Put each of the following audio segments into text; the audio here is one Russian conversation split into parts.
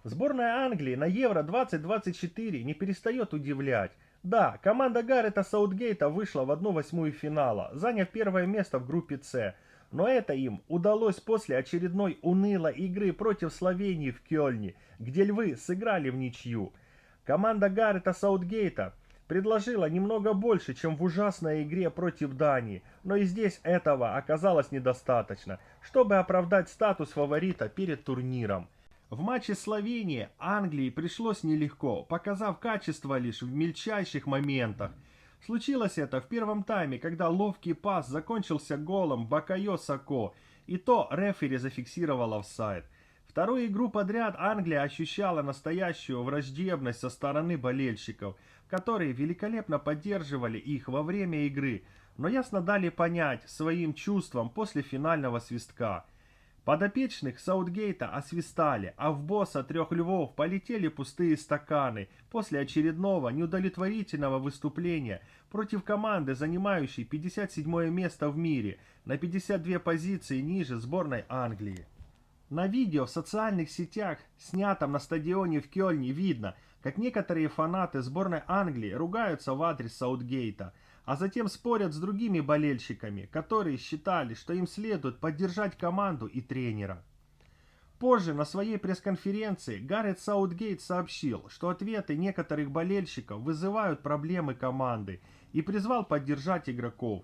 Сборная Англии на Евро 2024 не перестает удивлять. Да, команда Гаррета Саутгейта вышла в 1/8 финала, заняв первое место в группе С. Но это им удалось после очередной унылой игры против Словении в Кёльне, где львы сыграли в ничью. Команда Гаррета Саутгейта предложила немного больше, чем в ужасной игре против Дании, но и здесь этого оказалось недостаточно, чтобы оправдать статус фаворита перед турниром. В матче Словении Англии пришлось нелегко, показав качество лишь в мельчайших моментах. Случилось это в первом тайме, когда ловкий пас закончился голом Бакайо Сако, и то рефери зафиксировал офсайд. Вторую игру подряд Англия ощущала настоящую враждебность со стороны болельщиков, которые великолепно поддерживали их во время игры, но ясно дали понять своим чувствам после финального свистка. Подопечных Саутгейта освистали, а в босса трех львов полетели пустые стаканы после очередного неудовлетворительного выступления против команды, занимающей 57 место в мире, на 52 позиции ниже сборной Англии. На видео в социальных сетях, снятом на стадионе в Кёльне, видно, как некоторые фанаты сборной Англии ругаются в адрес Саутгейта, а затем спорят с другими болельщиками, которые считали, что им следует поддержать команду и тренера. Позже на своей пресс-конференции Гаррет Саутгейт сообщил, что ответы некоторых болельщиков вызывают проблемы команды и призвал поддержать игроков.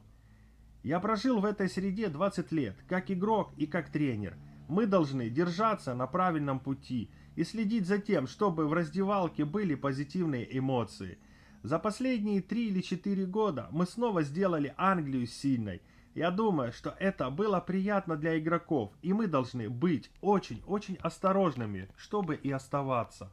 «Я прожил в этой среде 20 лет, как игрок и как тренер. Мы должны держаться на правильном пути и следить за тем, чтобы в раздевалке были позитивные эмоции. За последние 3 или 4 года мы снова сделали Англию сильной. Я думаю, что это было приятно для игроков, и мы должны быть очень-очень осторожными, чтобы и оставаться.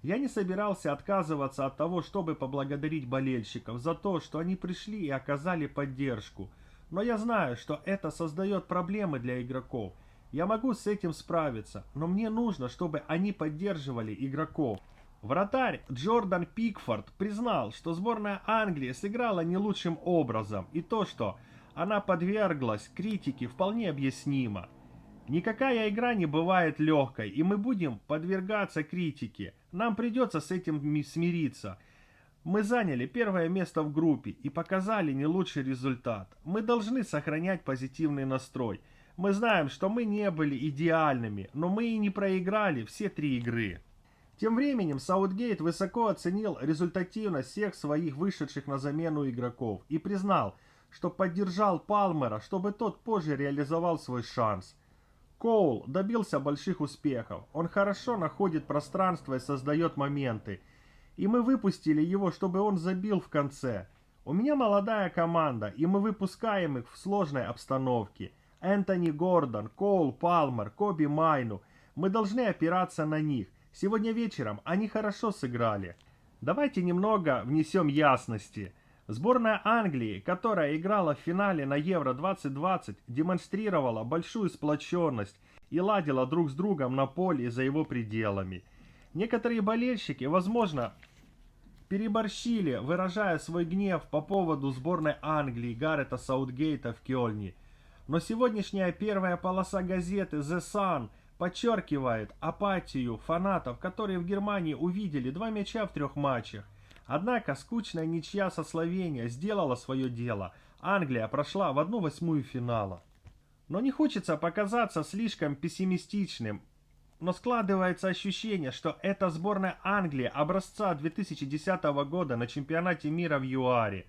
Я не собирался отказываться от того, чтобы поблагодарить болельщиков за то, что они пришли и оказали поддержку. Но я знаю, что это создает проблемы для игроков. Я могу с этим справиться, но мне нужно, чтобы они поддерживали игроков». Вратарь Джордан Пикфорд признал, что сборная Англии сыграла не лучшим образом, и то, что она подверглась критике, вполне объяснимо. «Никакая игра не бывает легкой, и мы будем подвергаться критике. Нам придется с этим смириться. Мы заняли первое место в группе и показали не лучший результат. Мы должны сохранять позитивный настрой. Мы знаем, что мы не были идеальными, но мы и не проиграли все 3 игры». Тем временем Саутгейт высоко оценил результативность всех своих вышедших на замену игроков и признал, что поддержал Палмера, чтобы тот позже реализовал свой шанс. Коул добился больших успехов, он хорошо находит пространство и создает моменты, и мы выпустили его, чтобы он забил в конце. У меня молодая команда, и мы выпускаем их в сложной обстановке. Энтони Гордон, Коул, Палмер, Коби Майну. Мы должны опираться на них. Сегодня вечером они хорошо сыграли. Давайте немного внесем ясности. Сборная Англии, которая играла в финале на Евро 2020, демонстрировала большую сплоченность и ладила друг с другом на поле и за его пределами. Некоторые болельщики, возможно, переборщили, выражая свой гнев по поводу сборной Англии Гаррета Саутгейта в Кёльне. Но сегодняшняя первая полоса газеты The Sun подчеркивает апатию фанатов, которые в Германии увидели 2 мяча в 3 матчах. Однако скучная ничья со Словенией сделала свое дело. Англия прошла в 1/8 финала. Но не хочется показаться слишком пессимистичным. Но складывается ощущение, что это сборная Англии образца 2010 года на чемпионате мира в ЮАРе.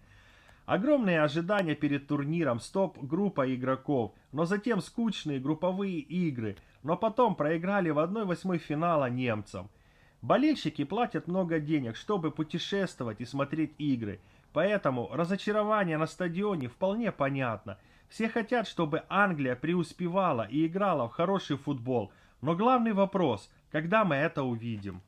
Огромные ожидания перед турниром, стоп-группа игроков, но затем скучные групповые игры, но потом проиграли в 1/8 финала немцам. Болельщики платят много денег, чтобы путешествовать и смотреть игры, поэтому разочарование на стадионе вполне понятно. Все хотят, чтобы Англия преуспевала и играла в хороший футбол, но главный вопрос, когда мы это увидим?